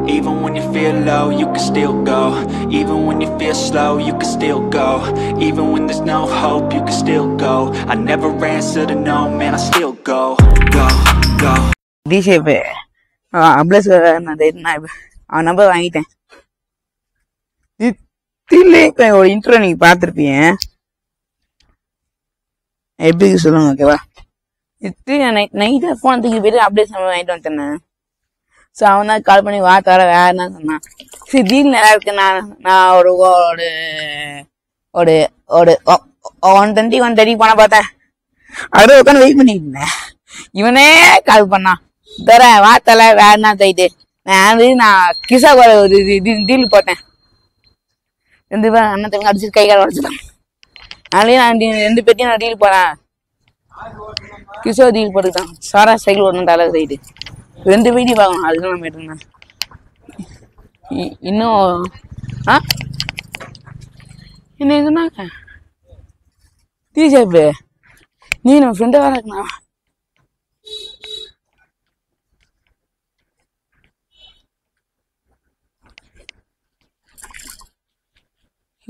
Even when you feel low, you can still go. Even when you feel slow, you can still go. Even when there's no hope, you can still go. I never answer to no, man, I still go. Go, go. D-shape அப்ளஸ் நான் அவன் number வாங்கிட்டேன். இப்போ ஒரு intro நீங்க பார்த்துருப்பீங்க, எப்படி சொல்லுங்க ஓகேவா? நைட்டு ஃபோன் தூக்கி போயிட்டு அப்டேட் வாங்கிட்டு வந்துட்டேன். ஸோ அவன் தான் கால் பண்ணி வா தர வேற என்ன சொன்னான். சரி டீல் நல்லா இருக்கு, நான் ஒரு ஒரு ஒரு ஒரு 120 130 போன பார்த்தேன். அப்படியே உட்காந்து வெயிட் பண்ணிட்டு இருந்தேன். இவனே கால் பண்ணான், தர வா தலை வேற என்ன தைட்டு. நான் கிசா கூட ஒரு டீல் போட்டேன். 2 பேரும் அண்ணன் தம்பி அடிச்சுட்டு கை கால் உடச்சுட்டான். அதனாலே நான் 2 பேர்த்தையும் நான் டீல் போறேன். கிஷோ டீல் போட்டுக்கிட்டான். சாரா சைக்கிள் ஓடணும் தலை தைட்டு 2 வீடியோ பார்க்கணும். அதுதான் நம்ம எடுத்துருந்தேன். இன்னும் என்ன சொன்னாங்க டீஷர்ட் நீ நம்ம ஃப்ரெண்டை வேற இருக்கா.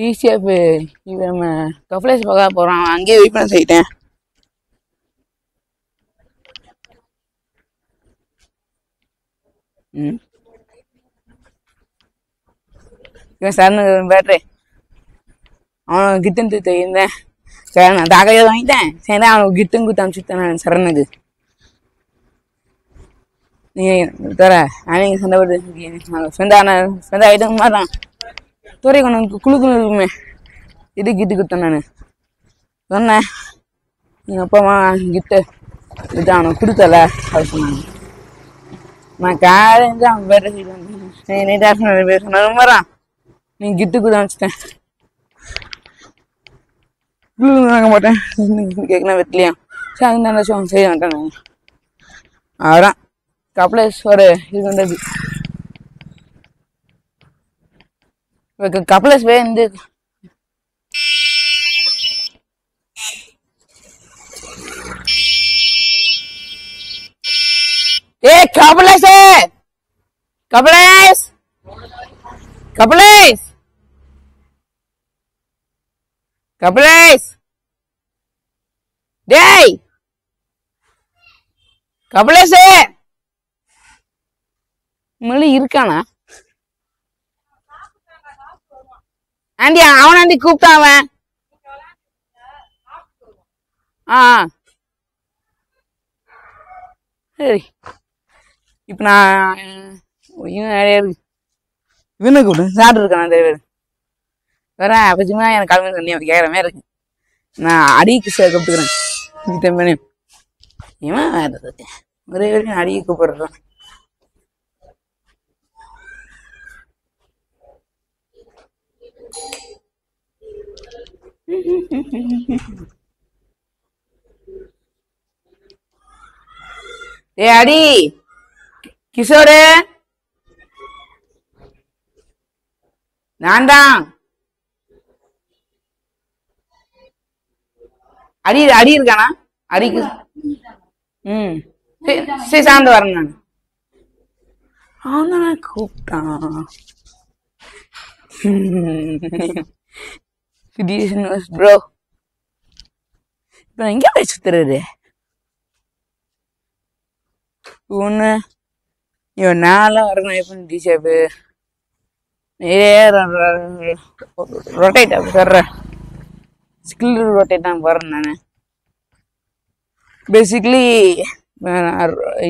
ஈஸியாக இப்போ நம்ம கஃப்லேஸ் பார்க்க போகிறோம். அங்கேயே வெயிட் பண்ண சொல்லிட்டேன். இவன் சரணு பேட்ரு அவன் கிட்டன் தூக்கிருந்தேன். சரி நான் தாக்கையை வாங்கிட்டேன். சரி அவனுக்கு கிட்டும் குத்து அனுப்பிச்சுட்டேன் நான் சரணுக்கு. நீ தர அவங்க சண்டை போட்டு ஃப்ரெண்ட் ஆகிட்டு மாதிரிதான் துறை கொண்டு குழுக்குன்னு இருக்குமே. இது கிட்டு குத்தேன் நான் சொன்னேன். எங்கள் அப்பா அம்மா கிட்ட இது அவனுக்கு கொடுத்தல அது சொன்னாங்க. நான் காலேஜ் அவன் பேர் சொன்ன மாதிரிதான் நீ கிட்டு குத்த அனுப்பிச்சிட்டேன். வாங்க மாட்டேன் கேட்கலாம் வெட்டிலையா. சரி அது நல்ல விஷயம் செய்ய மாட்டேன். அவதான் கப்ளேஸ் ஒரு இது வந்தது. கப்ளேஸ் வே வந்து கபிலேஷ் கபிலேஷ் கபிலேஷ் கபிலேஷ் டேய் கபிலேஷ் மொழி இருக்கானா? ஆண்டி அவன் ஆண்டி கூப்பிட்டான் அவன். சரி இப்ப நான் நிறைய இருக்கு. இவனை கூப்பிட்டு சாப்பிட்டு இருக்கான் நிறைய பேர் வேற. அப்பச்சுமா எனக்கு கால் பண்ணி சொன்னி கேட்குற மாதிரி இருக்கு. நான் அடிக்கு கூப்பிட்டுக்கிறேன். இவன் வேற ஒரே வரைக்கும் அடிக்க கூப்பிடுறான். ஏ அடி கிஷோரு நான் தான் அடி அடி இருக்கானா அடிக்கு. சரி சார்ந்து வரேன் நான். அவன் கூப்பிட்டான் ப்ரோ. இப்போ எங்கே போய் சுத்துறது ஒன்று. இவன் நாளாக வரணும் எப்போ டிஷேப்பு நிறைய ரொட்டேட் வர்ற ஸ்கில் ரொட்டேட் தான் போகிறேன் நான். பேசிக்லி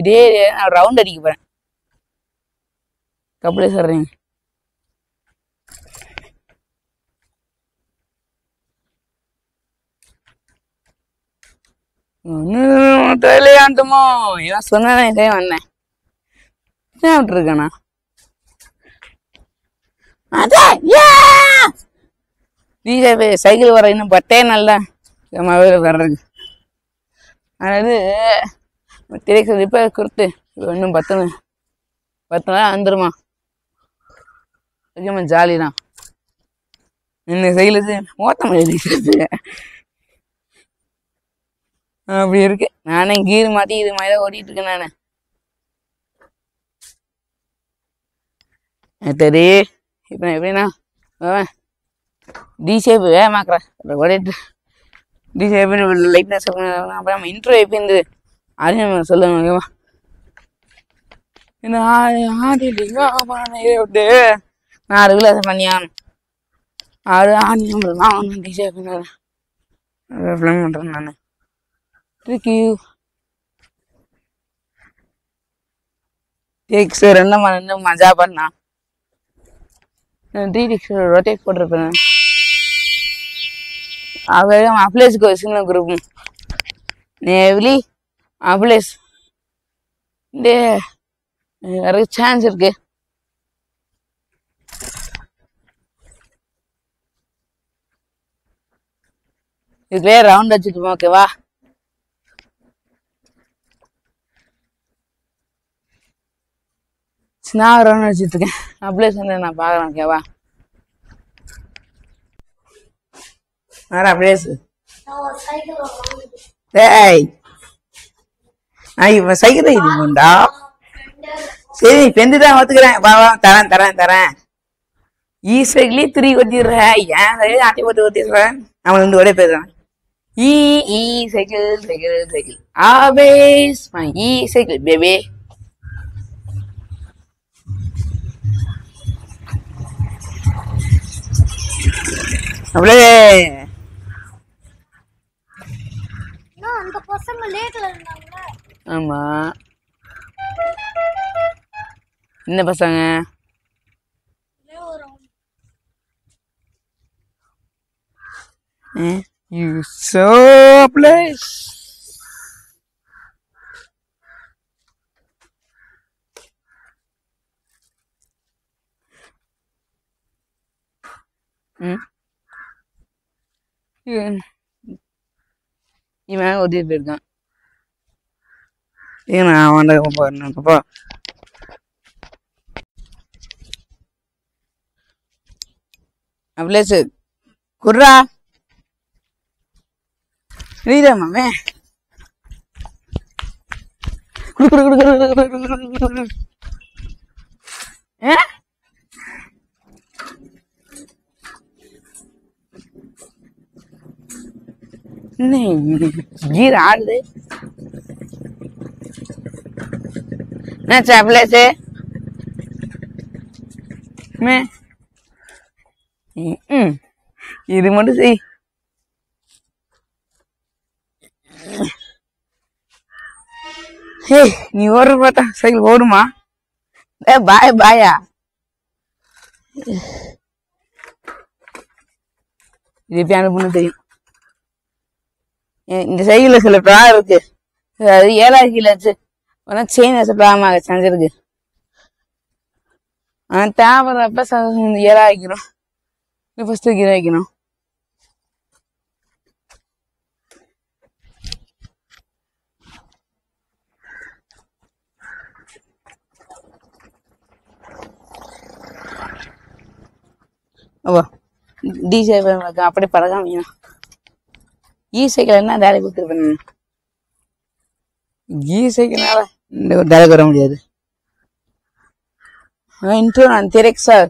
இதே நான் ரவுண்ட் அடிக்க போகிறேன். கபடி சொல்கிறீங்க ஒன்றும் விளையாண்டுமோ இவன் சொன்னதான் இதே வந்தேன். என்ன விட்டுருக்கானா அதான் சைக்கிள் வர இன்னும் பட்டே நல்லா வர்றது. அதாவது திரைக்கு ரிப்பேர் கொடுத்து இன்னும் 10 நாள் வந்துருமா. ஓகேம்மா ஜாலி தான். இந்த சைக்கிளுக்கு ஓட்ட முடியாது அப்படி இருக்கு. நானே கீர் மாட்டி இது மாதிரி தான் ஓட்டிட்டு இருக்கேன் நானு. சரி இப்போ எப்படின்னா டி ஷேப் வேமாக்குறேன் ஓடிட்டு டி ஷேப் லைட்னஸ் அப்புறம் நம்ம இன்ட்ரோ எப்படி இருந்து அதையும் சொல்லுங்க ஓகேவா இந்த விட்டு நான் 6 கிலோ பண்ணியான் 6 ஆனியம் டி ஷேப் ஃபிலிம் பண்ணுறேன் நான் டேக்ஸ் 2 மஜா பண்ணா 3 டிக்ஸ் ரொட்டேட் போட்டிருப்பேன் அவன் அப்ளேஸ்க்கு ஒரு சின்ன குரூப் எவ்லி அப்ளேஸ் வேற சான்ஸ் இருக்கு இதுலயே ரவுண்ட் வச்சுட்டு ஓகேவா நான் ரவுண்ட் வச்சுட்டு இருக்கேன் அப்ளேஸ் நான் பாக்குறேன் ஓகேவா வேற அப்ளேஸ் டேய் நான் இப்ப சைக்கிள் இதுண்டா சரி பெந்துதான் ஒத்துக்கிறேன் வா தரேன் சைக்கிளே 3 ஒட்டிடுறேன் ஏன் சைக்கிள் ஆட்டி போட்டு ஒட்டிடுறேன் அவன் வந்து ஒரே பேசுறான் சைக்கிள் ஆவேஸ் சைக்கிள் பேபி அப்படியே அந்த பசங்க லேட்ல இருந்தாங்க ஆமா என்ன பசங்க you so blessed இவன் ஓட்டிட்டு போயிருக்கான் நான் அவன் போறேன்ப்பா அப்ளேஸ் குர்ரா நீதா மாமே கீர் ஆடுது என்னாச்சா அப்ளேஸ் இது மட்டும் செய் நீ ஓடுற பார்த்தா சைக்கிள் ஓடுமா பாயா இது எப்படி அனுப்புன்னு தெரியும் இந்த சைக்கிள்ல சில ப்ராப்ளம் இருக்கு அது 7,000 கிலோ செயின் ப்ராப்ளமாக செஞ்சிருக்கு தேவைப்ப 7,000 கிலோ ஃபர்ஸ்ட் கீரை வைக்கணும் ஓ டி சைக்கிள் அப்படி பழகாமீனா சைக்கிள் என்ன டேரக்ட் கொடுத்துருப்பேன் சைக்கிள்னால டேரக்ட் வர முடியாது இன்ட்ரோ நான் திரெக்ட் சார்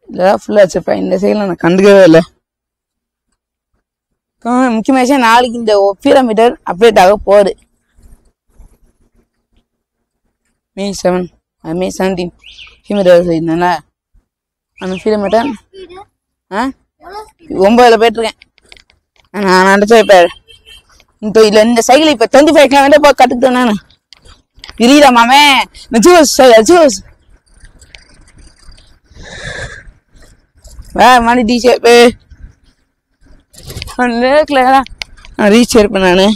இதெல்லாம் ஃபுல்லா வச்சிருப்பேன் இந்த சைக்கிள் நான் கண்டுக்கவே இல்லை முக்கியமான விஷயம் நாளைக்கு இந்த பீரோமீட்டர் அப்டேட் ஆக போகுது May 17 பீரோமீட்டர் செய்யணும்ல அந்த பீரோமீட்டர் 9 போயிட்டு இருக்கேன் நான் நினைச்சேன் இப்ப இல்ல இந்த சைக்கிள் இப்ப 25 கிலோமீட்டர் போய் கத்துக்கிட்டேன் நானு தெரியல மாமே ஜூஸ் மணி டி ஷேப் லேக்ல ரீச் இருப்பேன் நானு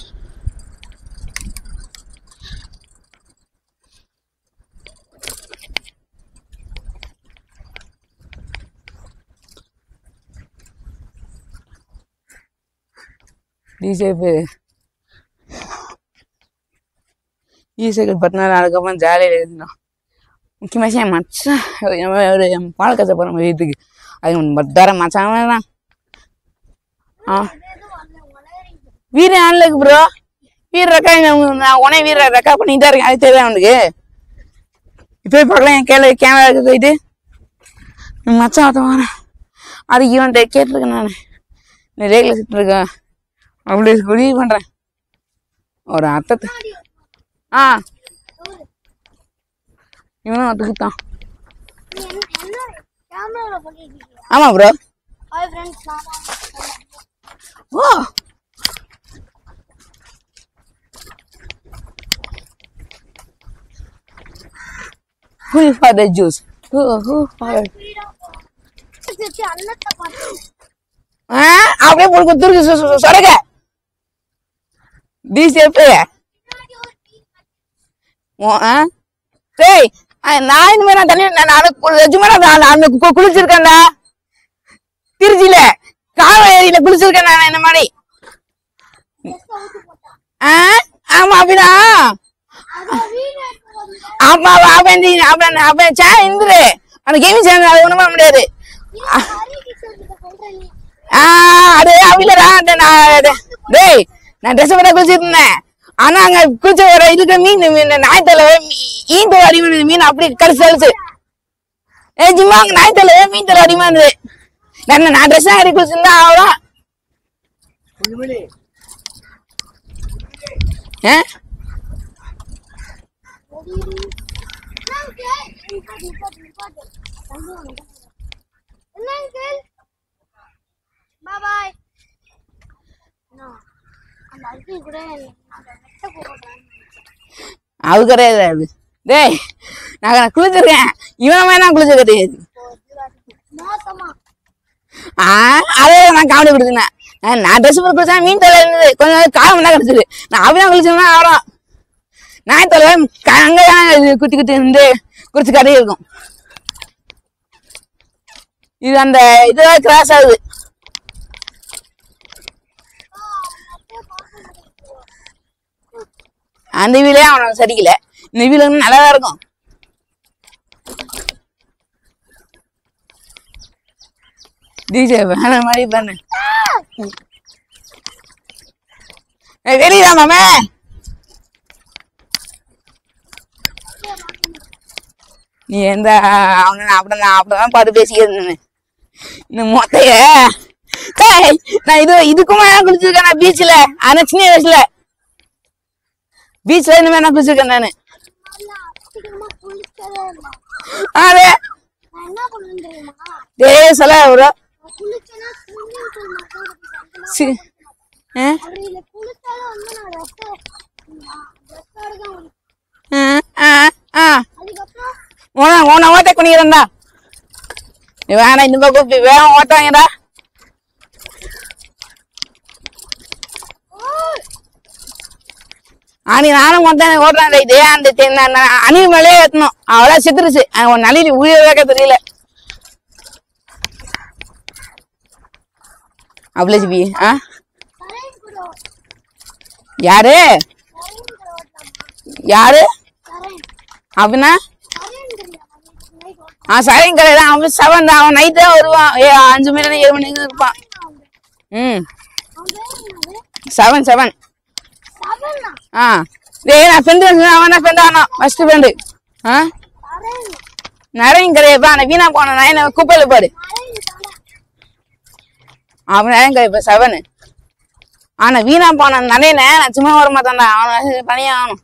டி ஷேப் சைக்கிள் 10 நாள் அதுக்கப்புறம் ஜாலியாக இருந்தோம் முக்கியமாக என் மச்சான் என் பால் கசை போகிற மாதிரி வீட்டுக்கு அது பத்தார மச்சான் தான் வீர ஆன்லைக்கு ப்ரோ வீர ரெக்கா நான் உனே வீர ரெக்கா பண்ணிட்டு தான் இருக்கேன் அது தெரியும் அவனுக்கு இப்போ பார்க்கலாம் என் கேமரா போயிட்டு மச்சான் ஒருத்தன் வரேன். அது இவன்கிட்ட கேட்டிருக்கேன் நான். இந்த ரேகில் சுட்டுருக்கேன் அப்படி முடிவு பண்றேன். ஒரு அர்த்தத்தை இவனும் ஒத்துக்கிட்டான். ஆமா ப்ரோ. ஓ who for the juice who for அப்படியே போய் குத்துருக்கு சொரக டிசேப் டேய் நான் இந்த மாதிரி தண்ணி நான் குளிச்சிருக்கேன்டா. திருச்சியில காவேரியில குளிச்சிருக்கேன் நான் இந்த மாதிரி. ஆமா அப்படின்னா அப்பா அப்ப சே இந்துரு அந்த கேமி சேனல் அது ஒண்ணும் பண்ண முடியாது. அது அவிலடா டேய் நான் ட்ரெஸ் பண்ண குளிச்சிட்டு இருந்தேன். ஆனா அங்க குளிச்ச வர இதுக்கு மீன் நாய்த்தலை ஈந்தலை அடிமணி மீன் அப்படி கடிச்சு அழிச்சு சும்மா அங்க நாய்த்தலை மீன் தலை அடிமா இருந்தது. நான் ட்ரெஸ் அடி குளிச்சிருந்தா அவ்வளோ அது கிடையாது. டேய் நான் குளிச்சிருக்கேன். இவன மாதிரி நான் குளிச்ச கிடையாது. அதே நான் காமெடி கொடுத்தேன். நான் ட்ரெஸ் பண்ண குளிச்சா மீன் தலை இருந்தது. கொஞ்சம் காலம் தான் கிடைச்சது. நான் அப்படிதான் குளிச்சேன்னா அவ்வளோ நாய் தலை அங்கதான் குத்தி குத்தி இருந்து குடிச்சு கதை இருக்கும். இது அந்த இதுதான் கிராஸ் ஆகுது. அந்த வீலே அவனுக்கு சரிக்கல. இந்த வீல நல்லாதான் இருக்கும். டிஜே வேற மாதிரி பண்ணு. வெளியதா மாமே நீ எந்த அவன அப்படிதான் பார்த்து பேசிக்கிறது. இந்த மொத்தைய நான் இதுக்குமா குளிச்சிருக்கேன் நான் பீச்ல. ஆனா சின்ன வயசுல பீச்ல இனிமே நான் குளிச்சிருக்கேன் நானு. சொல்ல ப்ரோ ஓட்ட குனிக்கிறேன்டா. வேணா இந்த பக்கம் வேகம் ஓட்டாங்கடா. அன்னைக்கு நானும் மொத்தம் ஓட்டுறேன். இதே அந்த அணி மேலே ஏற்றணும். அவ்வளோ செத்துருச்சு. ஒரு நலிலி உயிர் வைக்க தெரியல. அவ்வளோ ஜிபி யாரு யாரு அப்படின்னா சரிங்க கடைதான். அவன் 7 தான். அவன் நைட் தான் வருவான். 5 மணி 7 மணிக்கு இருப்பான். 7 நான் ஃப்ரெண்டு அவன் தான் ஃப்ரெண்ட் ஆனா ஃபர்ஸ்ட் ஃப்ரெண்டு. நிறைய கிடையாதுப்பா. நான் வீணா போனேன். நான் என்ன குப்பையில பாரு. அவன் நிறைய கிடையாது 7. ஆனா வீணா போன நிறைய நான் சும்மா வர மாட்டான்டா. அவன் பணியா ஆகணும்.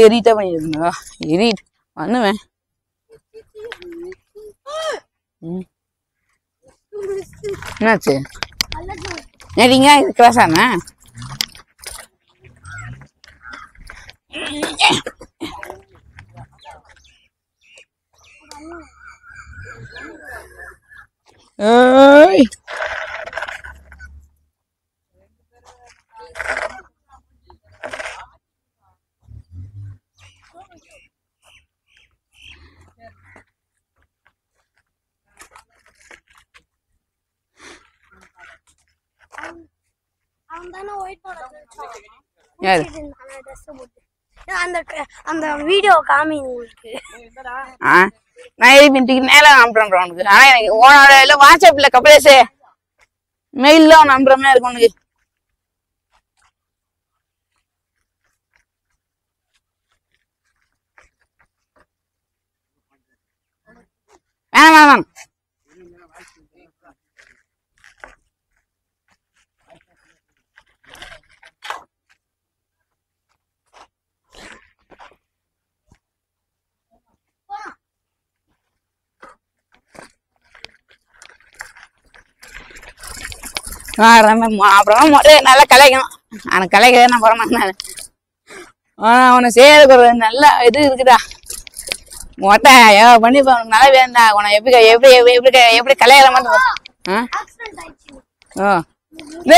எரிட்டா பண்ணிருந்தா எரிட் பண்ணுவேன். என்னாச்சு நேரிங்க இது கிளாஸ் ஆனா ஏய் அவன் தான ஒயிட் போட யாரு ட்ரெஸ் போட்டு அந்த அந்த வீடியோ காமி உங்களுக்கு. நான் எழுப்பிட்டு நேரம் அனுப்புறேன் உனக்கு. ஆனா எனக்கு உன்னோட இல்ல வாட்ஸ்அப்ல கபிலேஷ் மெயில்ல உன் அனுப்புற மாதிரி இருக்கும் உனக்கு. வேணாம் அப்புறம் நல்லா கலைக்கணும். ஆனா கலைக்க நான் போறேன். ஆனா உன்னை செய்யறதுக்கு ஒரு நல்ல இது இருக்குதா மொட்டை பண்ணி நல்லா வேண்டா. உன எப்படி எப்படி எப்படி எப்படி கலையில மட்டும்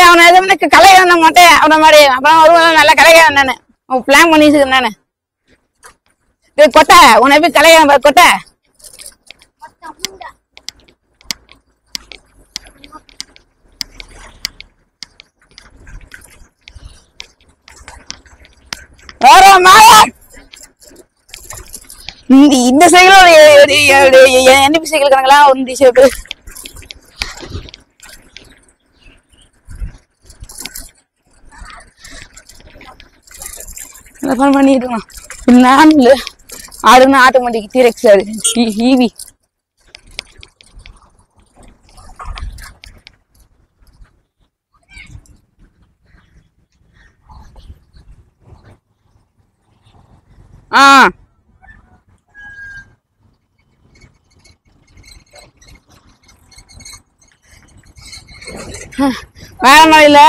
அவனை எது கலையில மொட்டை அவன மாதிரி அப்புறம் வருவான் நல்லா கலைக்கிறேன் நானு. பிளான் பண்ணி வச்சுக்கிறேன் நானு. கொட்டை உன எப்படி கலைய கொட்டை இந்த சைக்கிள் NDP சைக்கிள் இருக்காங்களா ஒரு டிஷர்ட் பண்ணிட்டு இருக்கலாம். நான்ல ஆடுனா ஆட்டோமேட்டிக் டீரெக்ஸ் ஈவி வேற மாதிரில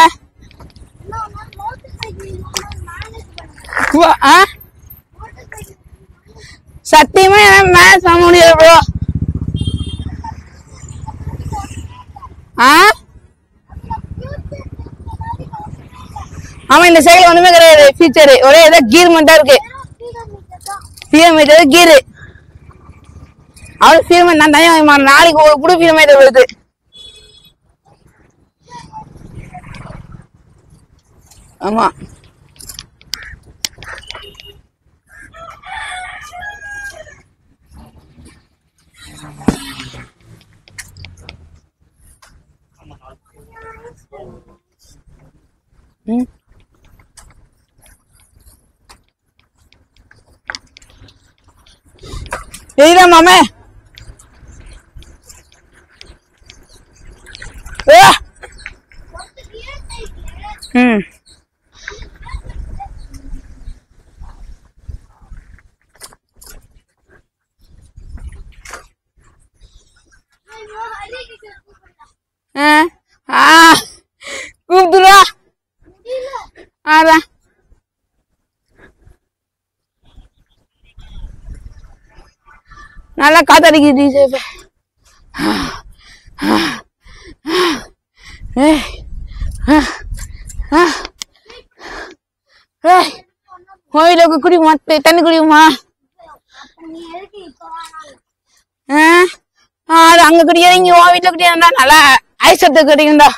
சத்தியமா மேனேஜ் பண்ண முடியாது ப்ரோ. ஆமா இந்த சைக்கிள் ஒண்ணுமே கிடையாது ஃபீச்சர். ஒரே ஏதோ கீர் மட்டும் இருக்கு. கிலோமீட்டர் கீரு அவ்வளவு கிலோமீட்டர் நான் தனியா நாளைக்கு ஒரு புது கிலோமீட்டர் வருது. ஆமா மாமே கூப்பிடுறா அதான் நல்லா காத்தடிக்குது. கோயில குடிமா தண்ணி குடிக்குமா? அது அங்க குடிக்காத இங்க உன் வீட்டுல குடியாண்டா நல்லா ஐசத்தை குடிக்குண்டா.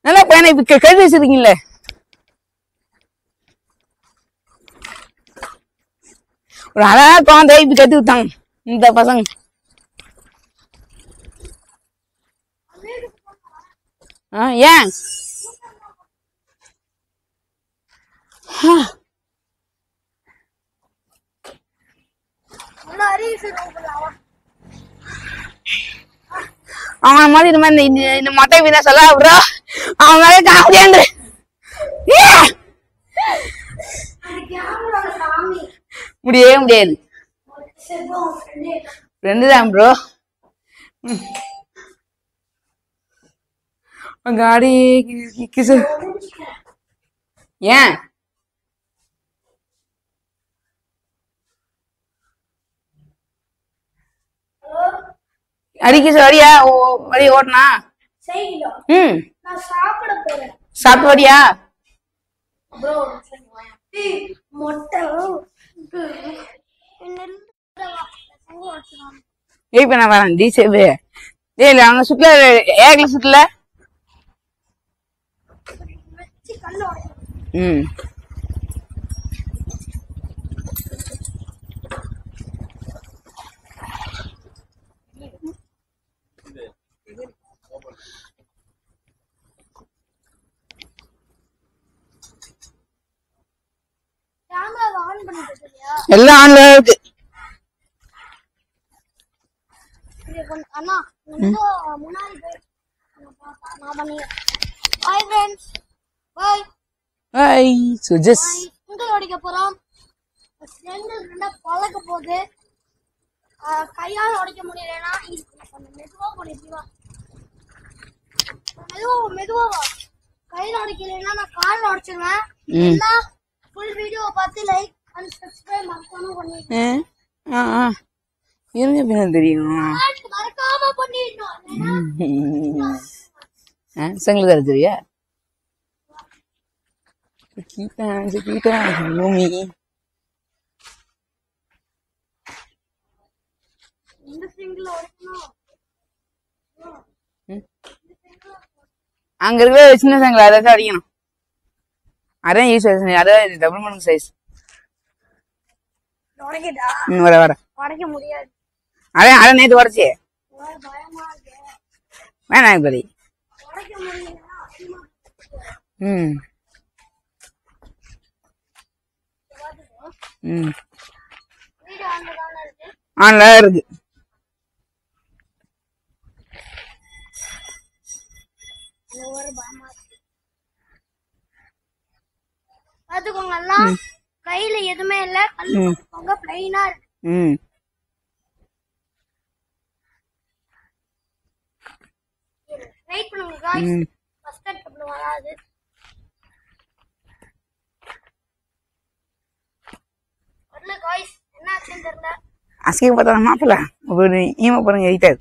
நல்லா பையனை இப்ப கழுவி வச்சிருக்கீங்களே. ஒரு அழகா குழந்தை இப்ப கத்து விட்டாங்க இந்த பசங்க. ஏன் அவன் மாதிரி இந்த மாதிரி இந்த மொட்டை வீணா சொல்ல ப்ரோ அவன் மேலே காமெடியாண்டு முடியவே முடியாது. ஃப்ரெண்டு தான் ப்ரோ. காடி கிசு ஏன் அடிக்க வரியா வரி ஓட்டனா? சாப்பிட்டு வரியா? மொட்டை வெயிட் பண்ண வரேன் டி சேவு. இல்ல அவங்க சுத்தல ஏகல சுத்தல. ம் எல்லாம் ஆன்ல இருக்கு. அண்ணா முன்னாடி நான் பண்ணிடுறேன். பாய் ஃப்ரெண்ட்ஸ், பாய். ஹாய் சுஜஸ். உங்கள் அடிக்க போறோம். ரெண்டா பழக்க போகுது. கையால் உடைக்க முடியலன்னா மெதுவா பண்ணிடுவா. மெதுவா கையில உடைக்கலன்னா நான் காலில் உடைச்சிருவேன். ஃபுல் வீடியோ பார்த்து லைக் அண்ட் சப்ஸ்கிரைப் மறக்காம பண்ணிடுங்க. எனக்கு பின்ன தெரியும். மறக்காம பண்ணிடணும். சங்கிலி தெரியா Chiquita, Lumi. அங்க இருக்கிற சின்ன சங்கிலி அதை அடிக்கணும். அதான் யூஸ் அதான் டபுள் மடங்கு சைஸ். வர வர உடைக்க முடியாது. அதான் அதான் நேற்று உடச்சி வேணாம் பதி. ம் ம் ஆன்ல இருக்கு. பாத்துக்கோங்க எல்லாம் கையில எதுவுமே இல்ல. கல்லு பிளைனா இருக்கு. வெயிட் பண்ணுங்க गाइस. ஃபர்ஸ்ட் ஸ்டெப்ல வராது. வரல गाइस. என்ன ஆச்சுன்னு தெரியல. அஸ்கே பார்த்தா மாப்பல ஒரு ஈம பாருங்க எயிட்டார்.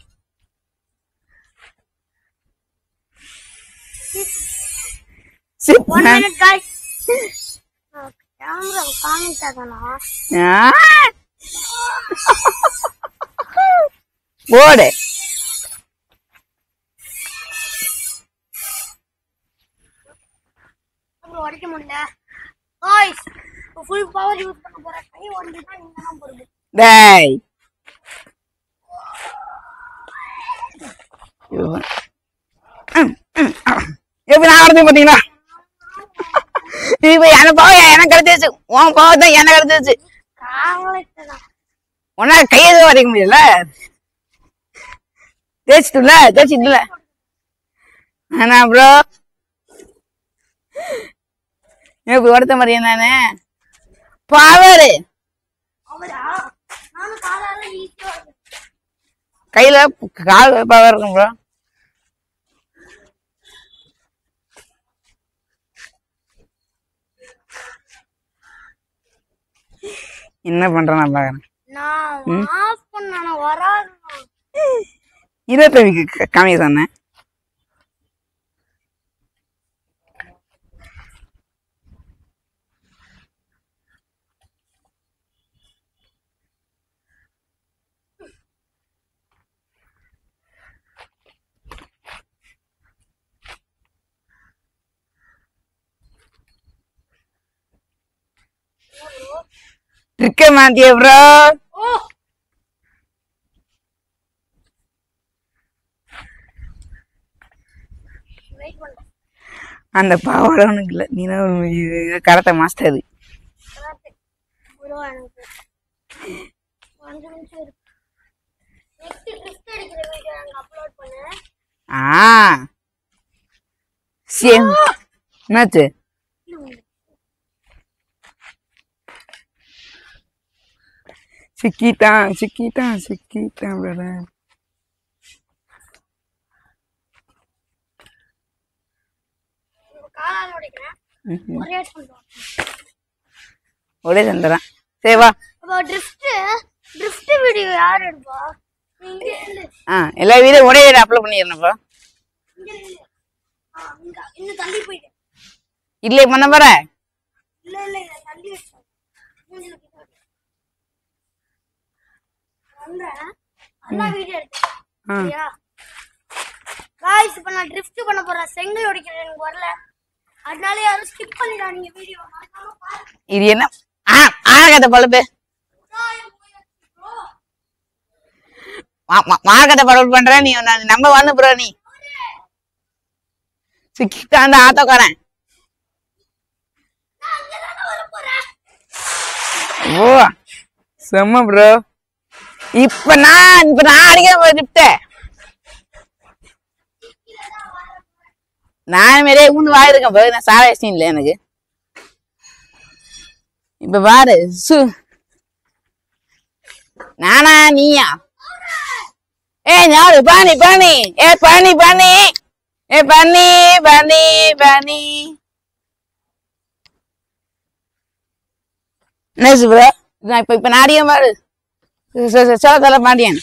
One minute guys. கேமரா காமிச்சாதனா போடு. அப்புறம் உடைக்க முடியல गाइस. ஃபுல் பவர் யூஸ் பண்ண போறேன். கை ஒண்டிட்டா நீங்க தான் போடுங்க. டேய் எப்ப நான் வரது பாத்தீங்களா? இப்ப எனக்கு போக எனக்கு கிடைச்சிருச்சு. உன் போகத்தான் எனக்கு கிடைச்சிருச்சு. உன்னா கையெழுத வரைக்க முடியல. தேய்ச்சிட்டுல தேய்ச்சிட்டுல ஆனா ப்ரோ இப்ப ஒருத்த மாதிரியா நானு பவரு கையில கால் பவர் இருக்கும் ப்ரோ. என்ன பண்றேன் நான் பாக்குறேன். இருபத்தி காமிக்க சொன்னேன். ட்ரிக்க மாட்டிய ப்ரோ. அந்த பாவாடை உனக்கு இல்ல. நீ கராத்தே மாஸ்டர். சேம் என்னாச்சு? சிக்கிட்டான் சிக்கிட்டான் சிக்கிட்டான் பிரதர். ஒரே சந்தரா சேவா. ட்ரிஃப்ட் வீடியோ யார் எடுப்பா? எல்லா வீடியோ ஒரே வீடியோ அப்லோட் பண்ணிடுறேன்ப்பா. இன்னும் தள்ளி போயிட்டேன். இல்ல பண்ண போற? இல்ல இல்ல தள்ளி வச்சேன். அண்ணா வீடியோ எடுத்தேன். गाइस இப்ப நான் ட்ரிஃப்ட் பண்ண போறேன். செங்கல் உடைக்கிறது எனக்கு வரல. அதனால யாரும் ஸ்கிப் பண்ணிடாதீங்க வீடியோ. மறக்காம பாருங்க. இது என்ன ஆகத பல்பு மார்க்கெட்ட பரவல் பண்ற நீ நம்ம வந்து ப்ரோ நீ சிக்கிட்டா அந்த ஆட்டோக்காரன். ஓ செம்ம ப்ரோ. இப்ப நான் அடிக்க லிப்ட நான் மேலே ஊன்னு வாயிருக்கேன் ப்ரோ. நான் சார விஷயம் இல்லை எனக்கு. இப்ப பாரு நானா நீயா? ஞாபகம் பாணி பாணி பாணி பாணி பாணி பாணி பாணி நைஸ் ப்ரோ. இப்ப நாடிய பாரு சோதல பாண்டியன்.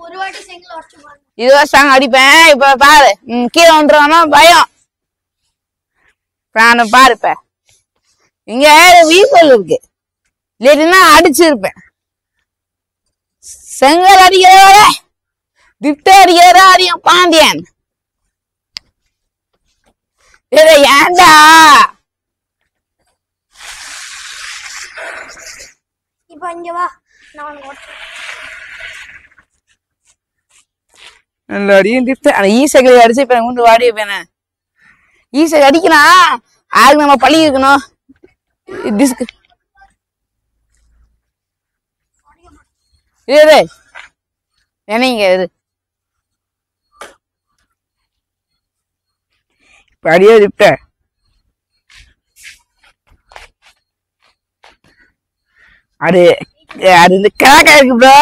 ஒரு வாட்டி செங்கல் உடைச்சு பாருங்க. இது வருஷம் அடிப்பேன். இப்ப பாரு கீழே வந்துருவானோ பயம். நானும் பாரு இப்ப இங்க வீசல் இருக்கு. இல்லைன்னா அடிச்சிருப்பேன். செங்கல் அடிக்கிறவர திட்ட அடிக்கிறதா அதிகம் பாண்டியன். ஏண்டா இப்ப இங்க வா நான் உடைச்சு நல்ல அடியும் திட்ட ஈசைகளை அடிச்சு இப்ப உண்டு வாடி வைப்பேன். ஈசை அடிக்கலாம் ஆளுக்கு நம்ம பழி இருக்கணும். டிஸ்க் இது என்னங்க இது படியே திட்ட அது அது இந்த கிராக்கா இருக்கு ப்ரோ.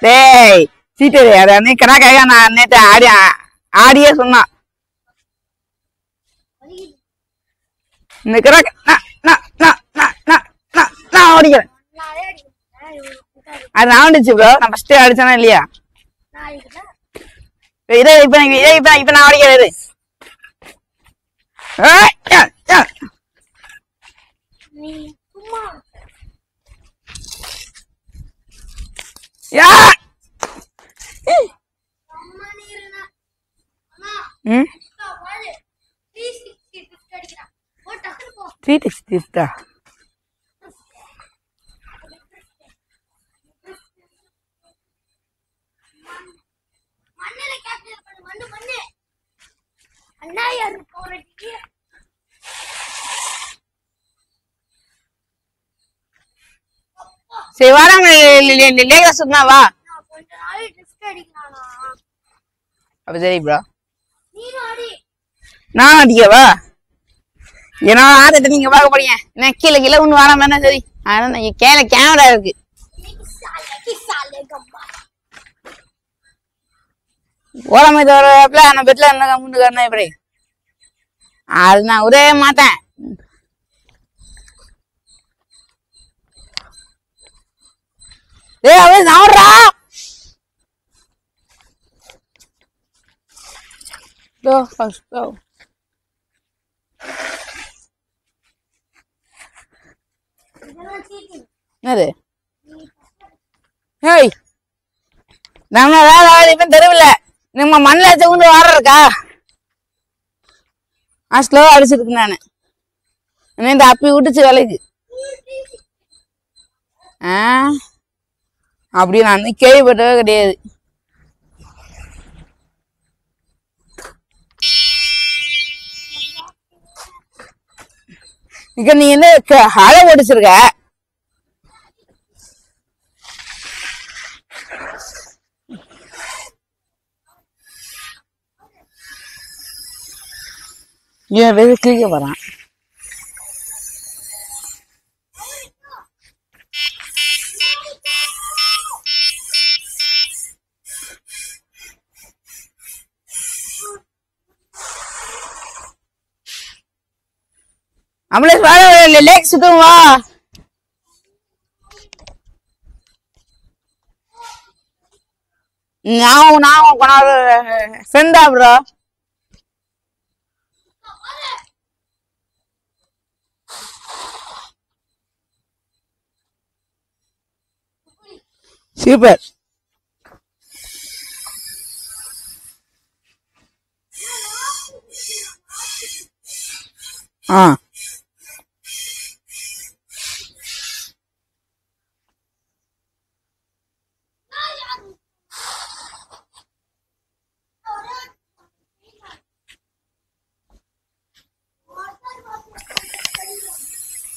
டேய் சீட்டரு அது அன்னைக்கு கிராக்காக நான் நேற்று ஆடியே சொன்னான். இந்த கிராக் நான் ஓடிக்கிறேன். அது நான் வந்துச்சு ப்ரோ. நான் ஃபர்ஸ்ட் அடிச்சானா இல்லையா? இப்ப நான் ஓடிக்கிறது. சரி வாராங்க லேகா சொன்னா வா. அப்ப சரி ப்ரோ நான் அடிக்கவா? ஏன்னா ஆதத்தை நீங்க பார்க்க போறீங்க. என்ன கீழே கீழே ஒண்ணு வராம என்ன சரி. அதனால கேல கேமரா இருக்கு. ஓரமை தோறப்பல நான் பெட்ல என்ன முன்னு காரணம் எப்படி அது நான் ஒரே மாட்டேன். அவன் நவர்றா என்னது? ஏய் நம்ம வேலை இப்ப தெருவில்ல நம்ம மண்ணில் வச்ச கொண்டு வார இருக்கா? ஸ்லோவா அடிச்சிருக்கு. நானு இந்த அப்பி விட்டுச்சு வேலைக்கு. அப்படி நான் கேள்விப்பட்டவே கிடையாது. இங்க நீ என்ன அலை ஓடிச்சிருக்க? ஏன் வெகு கிளிக்க போறான். அம்புலன்ஸ் வர லேக் சுத்தும் வா. நான் ஃப்ரெண்டா ப்ரோ. சூப்பர்.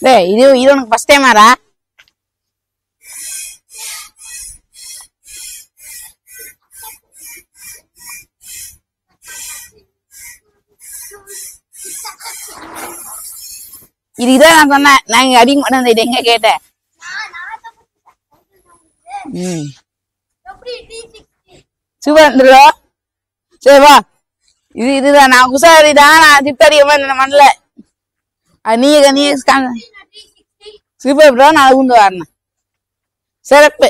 டேய் இது உனக்கு ஃபர்ஸ்ட் டைமாடா? இதுதான் நான் சொன்னேன், நான் இங்க அடிக்க மாட்டேன். எங்க கேட்டேன். சூப்பர் இருந்துருவா. சரி வா, இதுதான் நான் உஷாரிதான். நான் திட்ட அடிக்க மாதிரி பண்ணல. நீ சூப்பர் ப்ரோ. நான் உண்டு வரணும். சிறப்பு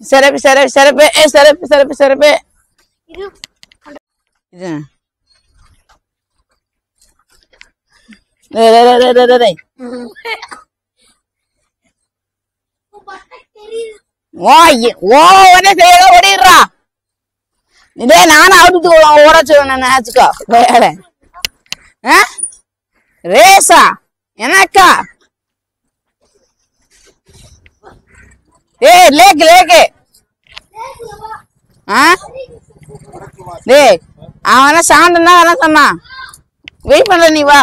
சிறப்பு சிறப்பு சிறப்பு சிறப்பு சிறப்பு சிறப்பு. இது ஓடிடுறா. இதே நானும் அவுட்டு ஓடச்சுக்கோ. ரேசா எனக்கா? ஏய் லேக்கு லேக்கு. டேய் அவன சாண்டா வர சொன்னான். வெயிட் பண்ணல, நீ வா.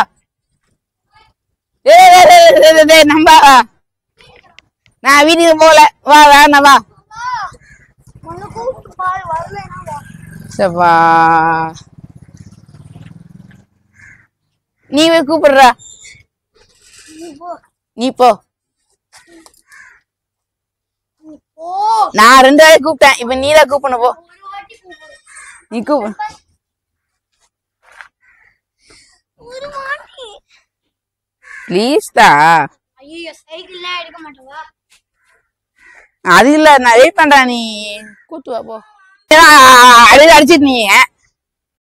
நம்ப நான் வீட்டுக்கு போகல. வா வேணா வா. சப்பா நீ கூப்பிடுற. நீ போ. நான் 2 வாட்டி கூப்பிட்டேன். இப்ப நீதான் கூப்பிடணும். போ நீ கூப்பிடு. ப்ளீஸ்டா. அது இல்ல, நான் வெயிட் பண்றேன். நீ கூத்துவா போ. அடிச்சிட்டு நீ